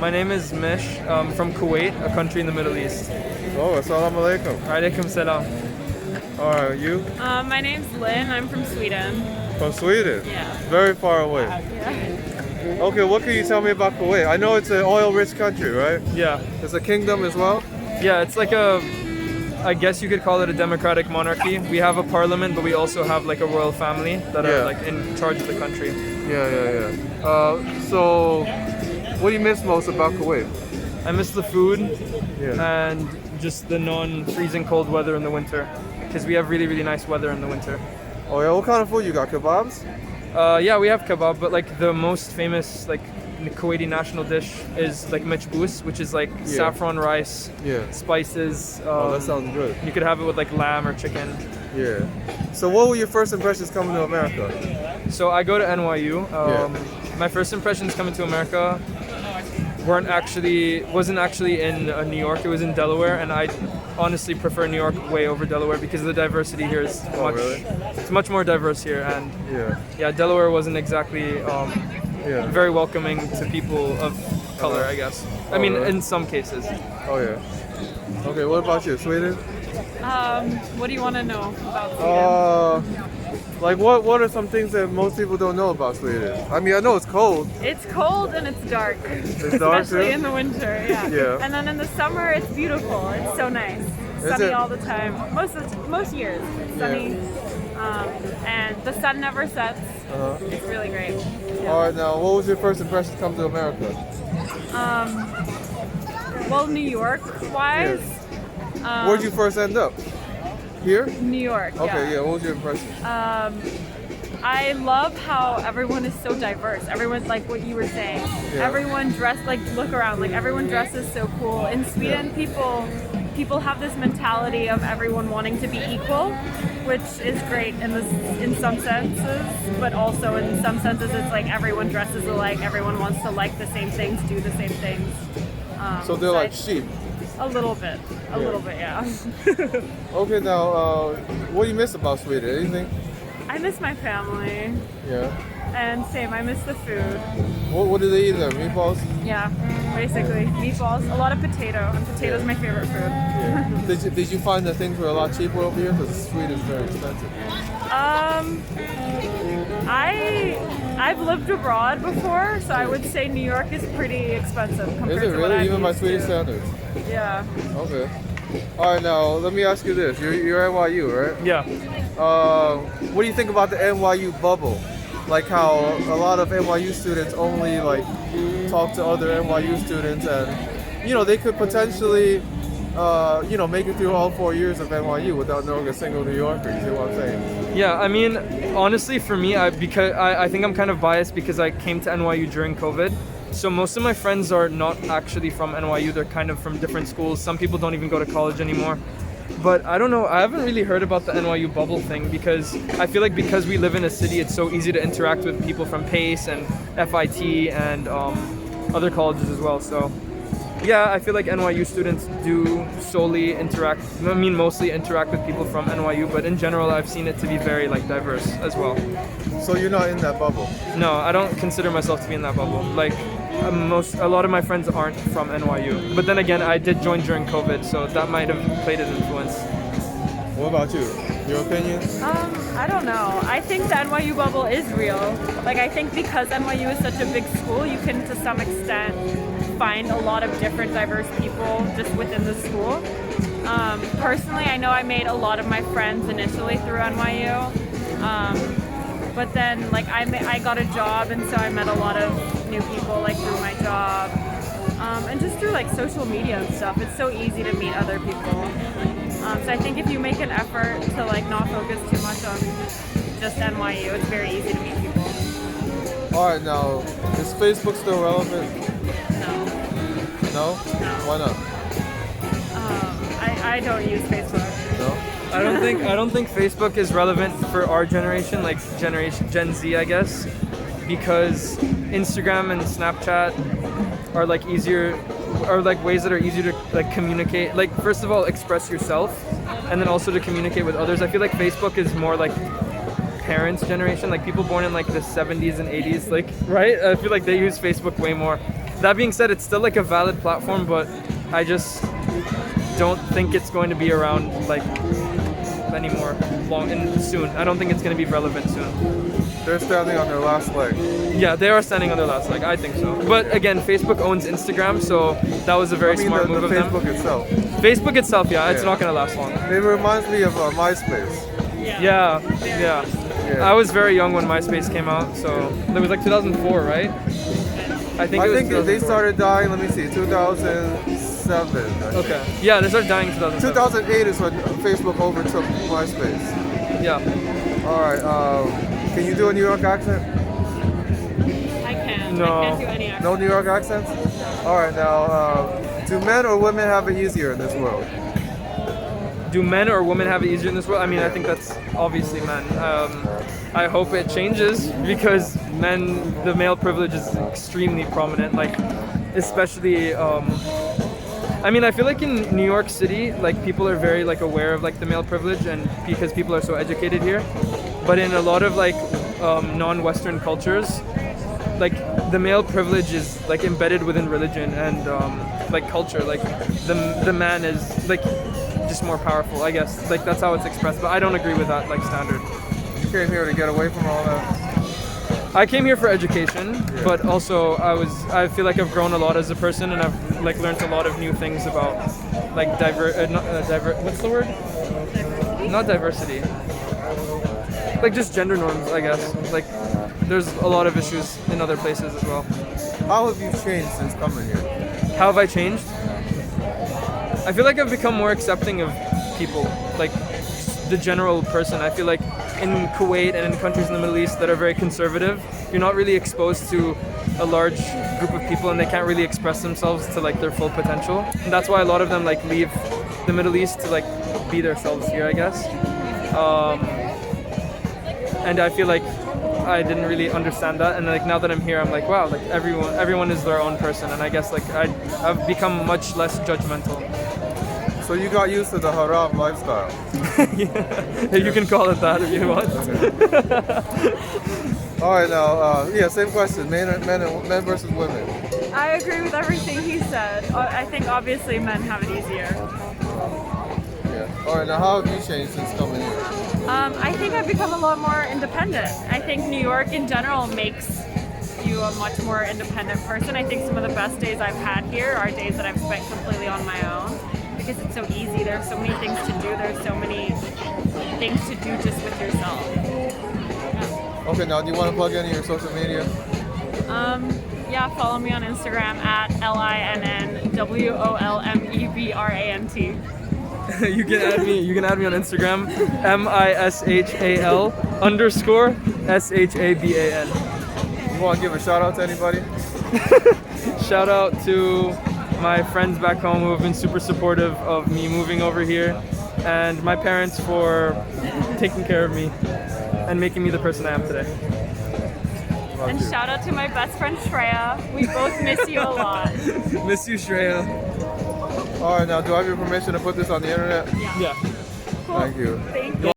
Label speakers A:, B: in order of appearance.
A: My name is Mish, from Kuwait, a country in the Middle East.
B: Oh, assalamu alaikum.
A: Alaikum salam.
B: Alright, you?
C: My name's Lynn. I'm from Sweden.
B: From Sweden?
C: Yeah.
B: Very far away.
C: Yeah.
B: Okay, what can you tell me about Kuwait? I know it's an oil-rich country, right?
A: Yeah.
B: It's a kingdom as well?
A: Yeah, it's like I guess you could call it a democratic monarchy. We have a parliament, but we also have like a royal family that are like in charge of the country.
B: Yeah. So, what do you miss most about Kuwait?
A: I miss the food
B: Yeah.
A: and just the non-freezing cold weather in the winter, because we have really, really nice weather in the winter.
B: Oh yeah, what kind of food you got? Kebabs?
A: Yeah, we have kebab, but like the most famous like Kuwaiti national dish is like mechbous, which is like saffron rice,
B: Yeah.
A: spices.
B: Oh, that sounds good.
A: You could have it with like lamb or chicken.
B: Yeah. So, what were your first impressions coming to America?
A: So I go to NYU. My first impressions coming to America wasn't actually in New York. It was in Delaware, and I honestly prefer New York way over Delaware because the diversity here is it's much more diverse here. And
B: Yeah.
A: Delaware wasn't exactly
B: Yeah.
A: very welcoming to people of color, I guess. I mean,
B: really?
A: in some cases.
B: Oh yeah. Okay, what about you? Sweden?
C: What do you want to know about Sweden?
B: Like what are some things that most people don't know about Sweden? I mean, I know it's cold.
C: It's cold and it's dark.
B: It's dark
C: Especially
B: too?
C: in the winter, yeah.
B: Yeah.
C: And then in the summer, it's beautiful. It's so nice.
B: Is
C: Sunny
B: it?
C: all the time. Most years, it's sunny. And the sun never sets. It's really great. Yeah.
B: All right, now, what was your first impression to come to America?
C: Well, New York wise,
B: Where'd you first end up? Here?
C: New York.
B: Okay, yeah. What was your impression?
C: I love how everyone is so diverse. Everyone, like what you were saying, everyone dressed like, look around, like everyone dresses so cool. In Sweden, people have this mentality of everyone wanting to be equal, which is great in some senses, but also in some senses it's like everyone dresses alike, everyone wants to like the same things, do the same things.
B: So they're like sheep.
C: A little bit, yeah.
B: Okay, now, what do you miss about Sweden? Anything?
C: I miss my family,
B: Yeah.
C: and same, I miss the food.
B: What do they eat there? Meatballs?
C: Yeah, basically meatballs, a lot of potato, and potato's my favorite food.
B: Yeah. Did you find that things were a lot cheaper over here? Because Sweden is very expensive.
C: I've lived abroad before, so I would say New York is pretty expensive compared
B: Is it
C: to what
B: really?
C: I'm
B: Even by
C: used
B: Swedish
C: to.
B: standards?
C: Yeah.
B: Okay. All right, now let me ask you this: you're NYU, right?
A: Yeah.
B: What do you think about the NYU bubble? Like how a lot of NYU students only like talk to other NYU students, and they could potentially make it through all 4 years of NYU without knowing a single New Yorker. You see what I'm saying?
A: Yeah, I mean, honestly, for me, I think I'm kind of biased because I came to NYU during COVID. So most of my friends are not actually from NYU. They're kind of from different schools. Some people don't even go to college anymore. But I don't know, I haven't really heard about the NYU bubble thing because I feel like because we live in a city, it's so easy to interact with people from PACE and FIT and other colleges as well. So yeah, I feel like NYU students do mostly interact with people from NYU, but in general, I've seen it to be very like diverse as well.
B: So you're not in that bubble?
A: No, I don't consider myself to be in that bubble. Like a lot of my friends aren't from NYU. But then again, I did join during COVID, so that might have played an influence.
B: What about you? Your opinion?
C: I don't know. I think the NYU bubble is real. Like, I think because NYU is such a big school, you can to some extent find a lot of different diverse people just within the school. Personally, I know I made a lot of my friends initially through NYU. But then, like, I got a job, and so I met a lot of new people, like, through my job. And just through, like, social media and stuff. It's so easy to meet other people. So I think if you make an effort to, like, not focus too much on just NYU, it's very easy to meet people.
B: All right, now, is Facebook still relevant?
C: No.
B: No? Why not?
C: I don't use Facebook.
B: No?
A: I don't think Facebook is relevant for our generation, like Gen Z, I guess, because Instagram and Snapchat are like ways that are easier to like communicate. Like, first of all, express yourself, and then also to communicate with others. I feel like Facebook is more like parents' generation, like people born in like the 70s and 80s, like, right? I feel like they use Facebook way more. That being said, it's still like a valid platform, but I just don't think it's going to be around like anymore soon. I don't think it's going to be relevant soon.
B: They're standing on their last leg.
A: Yeah, they are standing on their last leg. I think so. But again, Facebook owns Instagram, so that was a very smart move of them.
B: Facebook itself.
A: Facebook itself, yeah, it's
B: Yeah.
A: not going to last long.
B: It reminds me of MySpace.
A: Yeah. I was very young when MySpace came out, so it was like 2004, right? I think
B: they
A: 2004.
B: started dying, let me see, 2007. I think.
A: Okay. Yeah, they started dying in 2007.
B: 2008 is when Facebook overtook MySpace.
A: Yeah.
B: All right. Can you do a New York accent?
C: I can't.
A: No.
C: I can't do any accent.
B: No New York accents? All right. Now, do men or women have it easier in this world?
A: Do men or women have it easier in this world? I mean, I think that's obviously men. I hope it changes because the male privilege is extremely prominent. Like, especially, I mean, I feel like in New York City, like people are very like aware of like the male privilege, and because people are so educated here. But in a lot of like non-Western cultures, like the male privilege is like embedded within religion and like culture. Like the man is like just more powerful, I guess. Like that's how it's expressed, but I don't agree with that like standard.
B: You came here to get away from all that.
A: I came here for education, but also I feel like I've grown a lot as a person, and I've like learned a lot of new things about like what's the word? Not diversity. Like just gender norms, I guess. Like there's a lot of issues in other places as well.
B: How have you changed since coming here?
A: How have I changed? I feel like I've become more accepting of people, like the general person. I feel like in Kuwait and in countries in the Middle East that are very conservative, you're not really exposed to a large group of people, and they can't really express themselves to like their full potential. And that's why a lot of them like leave the Middle East to like be themselves here, I guess. And I feel like I didn't really understand that, and like now that I'm here, I'm like, wow, like everyone is their own person, and I guess like I've become much less judgmental.
B: So you got used to the haram lifestyle.
A: Yeah. You can call it that if you want.
B: All right, now, same question. Men versus women.
C: I agree with everything he said. I think obviously men have it easier.
B: Yeah. All right, now how have you changed since coming here?
C: I think I've become a lot more independent. I think New York in general makes you a much more independent person. I think some of the best days I've had here are days that I've spent completely on my own because it's so easy. There's so many things to do. There's so many things to do just with yourself. Yeah.
B: Okay, now do you want to plug any of your social media?
C: Yeah, follow me on Instagram at LINNWOLMEBRANT.
A: You can add me. You can add me on Instagram, MISHAL_SHABAN.
B: You want to give a shout out to anybody?
A: Shout out to my friends back home who have been super supportive of me moving over here, and my parents for taking care of me and making me the person I am today.
C: And shout out to my best friend Shreya. We both miss you a lot.
A: Miss you, Shreya.
B: All right, now do I have your permission to put this on the internet?
A: Yeah.
C: Cool.
B: Thank you.
C: Thank you.